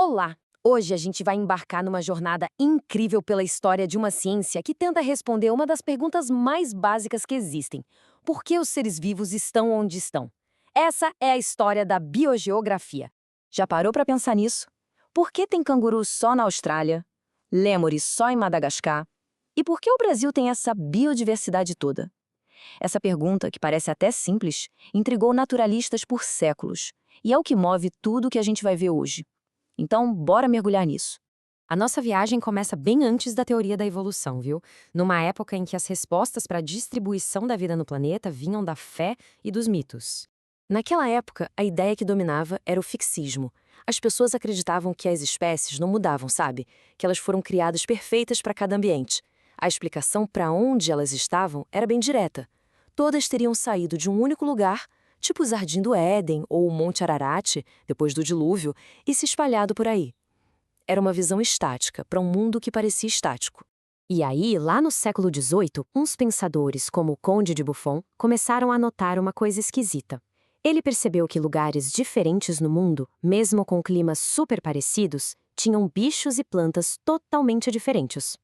Olá! Hoje a gente vai embarcar numa jornada incrível pela história de uma ciência que tenta responder uma das perguntas mais básicas que existem: por que os seres vivos estão onde estão? Essa é a história da biogeografia. Já parou para pensar nisso? Por que tem cangurus só na Austrália? Lêmures só em Madagascar? E por que o Brasil tem essa biodiversidade toda? Essa pergunta, que parece até simples, intrigou naturalistas por séculos, e é o que move tudo que a gente vai ver hoje. Então, bora mergulhar nisso. A nossa viagem começa bem antes da teoria da evolução, viu? Numa época em que as respostas para a distribuição da vida no planeta vinham da fé e dos mitos. Naquela época, a ideia que dominava era o fixismo. As pessoas acreditavam que as espécies não mudavam, sabe? Que elas foram criadas perfeitas para cada ambiente. A explicação para onde elas estavam era bem direta. Todas teriam saído de um único lugar, tipo o Jardim do Éden ou o Monte Ararat, depois do dilúvio, e se espalhado por aí. Era uma visão estática para um mundo que parecia estático. E aí, lá no século XVIII, uns pensadores, como o Conde de Buffon, começaram a notar uma coisa esquisita. Ele percebeu que lugares diferentes no mundo, mesmo com climas super parecidos, tinham bichos e plantas totalmente diferentes.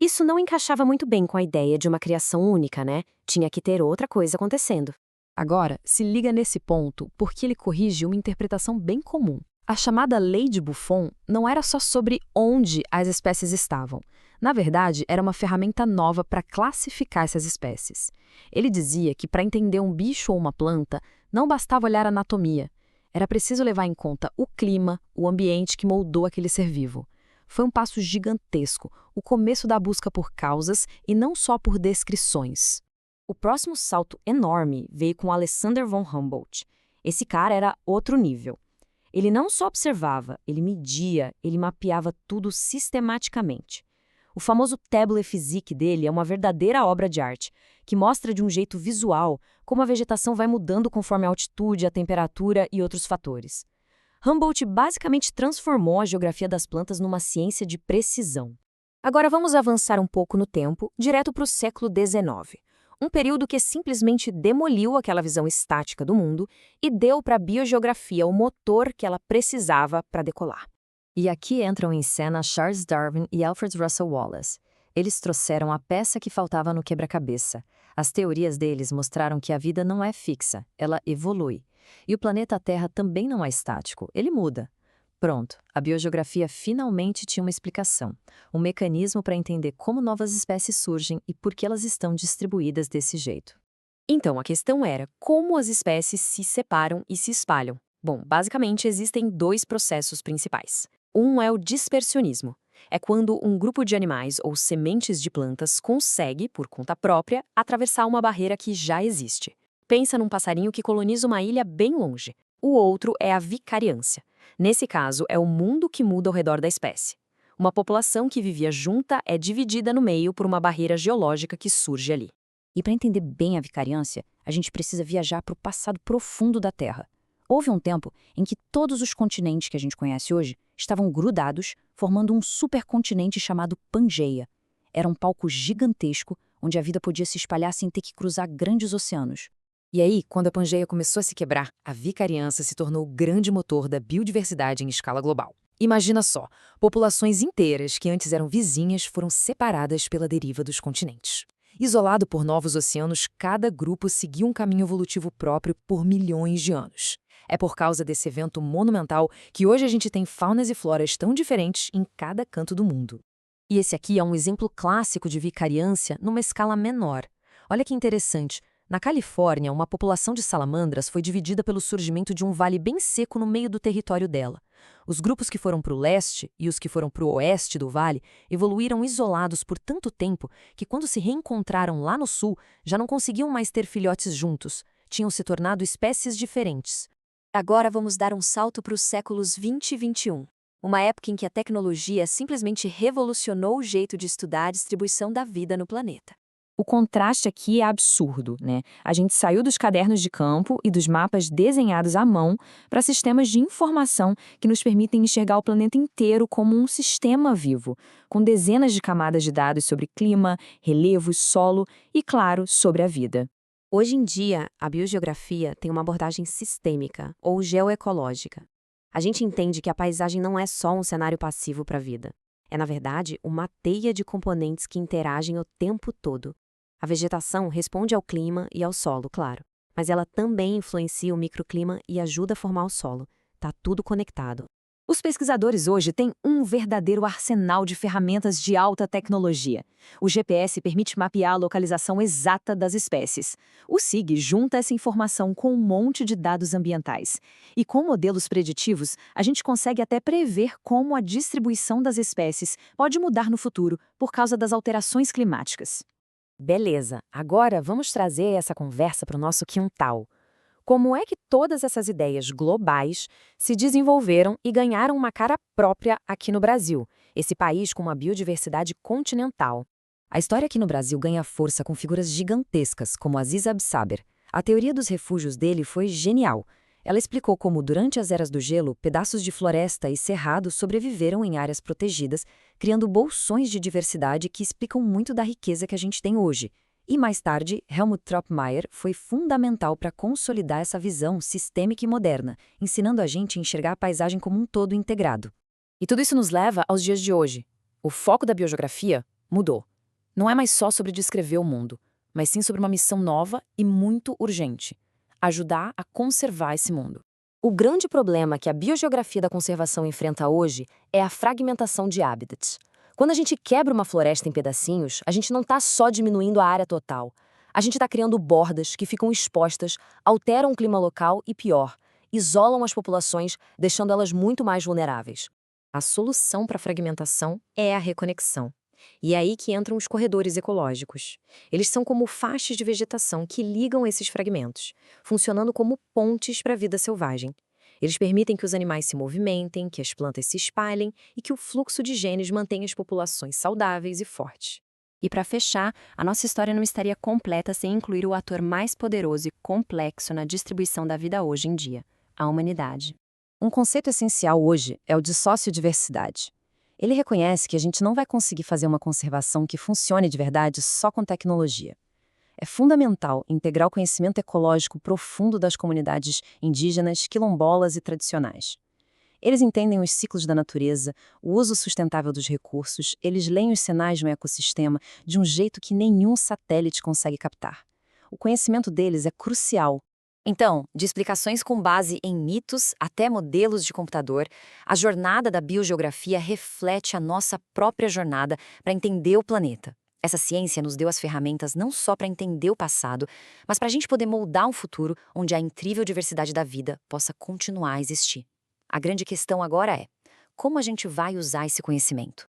Isso não encaixava muito bem com a ideia de uma criação única, né? Tinha que ter outra coisa acontecendo. Agora, se liga nesse ponto, porque ele corrige uma interpretação bem comum. A chamada Lei de Buffon não era só sobre onde as espécies estavam. Na verdade, era uma ferramenta nova para classificar essas espécies. Ele dizia que para entender um bicho ou uma planta, não bastava olhar a anatomia. Era preciso levar em conta o clima, o ambiente que moldou aquele ser vivo. Foi um passo gigantesco, o começo da busca por causas e não só por descrições. O próximo salto enorme veio com Alexander von Humboldt. Esse cara era outro nível. Ele não só observava, ele media, ele mapeava tudo sistematicamente. O famoso Table Physique dele é uma verdadeira obra de arte, que mostra de um jeito visual como a vegetação vai mudando conforme a altitude, a temperatura e outros fatores. Humboldt basicamente transformou a geografia das plantas numa ciência de precisão. Agora vamos avançar um pouco no tempo, direto para o século XIX. Um período que simplesmente demoliu aquela visão estática do mundo e deu para a biogeografia o motor que ela precisava para decolar. E aqui entram em cena Charles Darwin e Alfred Russel Wallace. Eles trouxeram a peça que faltava no quebra-cabeça. As teorias deles mostraram que a vida não é fixa, ela evolui. E o planeta Terra também não é estático, ele muda. Pronto, a biogeografia finalmente tinha uma explicação, um mecanismo para entender como novas espécies surgem e por que elas estão distribuídas desse jeito. Então, a questão era como as espécies se separam e se espalham. Bom, basicamente existem dois processos principais. Um é o dispersionismo. É quando um grupo de animais ou sementes de plantas consegue, por conta própria, atravessar uma barreira que já existe. Pensa num passarinho que coloniza uma ilha bem longe. O outro é a vicariância. Nesse caso, é o mundo que muda ao redor da espécie. Uma população que vivia junta é dividida no meio por uma barreira geológica que surge ali. E para entender bem a vicariância, a gente precisa viajar para o passado profundo da Terra. Houve um tempo em que todos os continentes que a gente conhece hoje estavam grudados, formando um supercontinente chamado Pangeia. Era um palco gigantesco onde a vida podia se espalhar sem ter que cruzar grandes oceanos. E aí, quando a Pangeia começou a se quebrar, a vicariância se tornou o grande motor da biodiversidade em escala global. Imagina só, populações inteiras que antes eram vizinhas foram separadas pela deriva dos continentes. Isolado por novos oceanos, cada grupo seguiu um caminho evolutivo próprio por milhões de anos. É por causa desse evento monumental que hoje a gente tem faunas e floras tão diferentes em cada canto do mundo. E esse aqui é um exemplo clássico de vicariância numa escala menor. Olha que interessante. Na Califórnia, uma população de salamandras foi dividida pelo surgimento de um vale bem seco no meio do território dela. Os grupos que foram para o leste e os que foram para o oeste do vale evoluíram isolados por tanto tempo que, quando se reencontraram lá no sul, já não conseguiam mais ter filhotes juntos. Tinham se tornado espécies diferentes. Agora vamos dar um salto para os séculos 20 e 21. Uma época em que a tecnologia simplesmente revolucionou o jeito de estudar a distribuição da vida no planeta. O contraste aqui é absurdo, né? A gente saiu dos cadernos de campo e dos mapas desenhados à mão para sistemas de informação que nos permitem enxergar o planeta inteiro como um sistema vivo, com dezenas de camadas de dados sobre clima, relevos, solo e, claro, sobre a vida. Hoje em dia, a biogeografia tem uma abordagem sistêmica ou geoecológica. A gente entende que a paisagem não é só um cenário passivo para a vida. É, na verdade, uma teia de componentes que interagem o tempo todo. A vegetação responde ao clima e ao solo, claro, mas ela também influencia o microclima e ajuda a formar o solo. Tá tudo conectado. Os pesquisadores hoje têm um verdadeiro arsenal de ferramentas de alta tecnologia. O GPS permite mapear a localização exata das espécies. O SIG junta essa informação com um monte de dados ambientais. E com modelos preditivos, a gente consegue até prever como a distribuição das espécies pode mudar no futuro por causa das alterações climáticas. Beleza, agora vamos trazer essa conversa para o nosso quintal. Como é que todas essas ideias globais se desenvolveram e ganharam uma cara própria aqui no Brasil, esse país com uma biodiversidade continental? A história aqui no Brasil ganha força com figuras gigantescas, como Aziz Absaber. A teoria dos refúgios dele foi genial. Ela explicou como, durante as eras do gelo, pedaços de floresta e cerrado sobreviveram em áreas protegidas, criando bolsões de diversidade que explicam muito da riqueza que a gente tem hoje. E mais tarde, Helmut Tropmeyer foi fundamental para consolidar essa visão sistêmica e moderna, ensinando a gente a enxergar a paisagem como um todo integrado. E tudo isso nos leva aos dias de hoje. O foco da biogeografia mudou. Não é mais só sobre descrever o mundo, mas sim sobre uma missão nova e muito urgente: ajudar a conservar esse mundo. O grande problema que a biogeografia da conservação enfrenta hoje é a fragmentação de habitats. Quando a gente quebra uma floresta em pedacinhos, a gente não está só diminuindo a área total. A gente está criando bordas que ficam expostas, alteram o clima local e, pior, isolam as populações, deixando elas muito mais vulneráveis. A solução para a fragmentação é a reconexão. E é aí que entram os corredores ecológicos. Eles são como faixas de vegetação que ligam esses fragmentos, funcionando como pontes para a vida selvagem. Eles permitem que os animais se movimentem, que as plantas se espalhem e que o fluxo de genes mantenha as populações saudáveis e fortes. E para fechar, a nossa história não estaria completa sem incluir o ator mais poderoso e complexo na distribuição da vida hoje em dia: a humanidade. Um conceito essencial hoje é o de sociodiversidade. Ele reconhece que a gente não vai conseguir fazer uma conservação que funcione de verdade só com tecnologia. É fundamental integrar o conhecimento ecológico profundo das comunidades indígenas, quilombolas e tradicionais. Eles entendem os ciclos da natureza, o uso sustentável dos recursos, eles leem os sinais de um ecossistema de um jeito que nenhum satélite consegue captar. O conhecimento deles é crucial. Então, de explicações com base em mitos até modelos de computador, a jornada da biogeografia reflete a nossa própria jornada para entender o planeta. Essa ciência nos deu as ferramentas não só para entender o passado, mas para a gente poder moldar um futuro onde a incrível diversidade da vida possa continuar a existir. A grande questão agora é: como a gente vai usar esse conhecimento?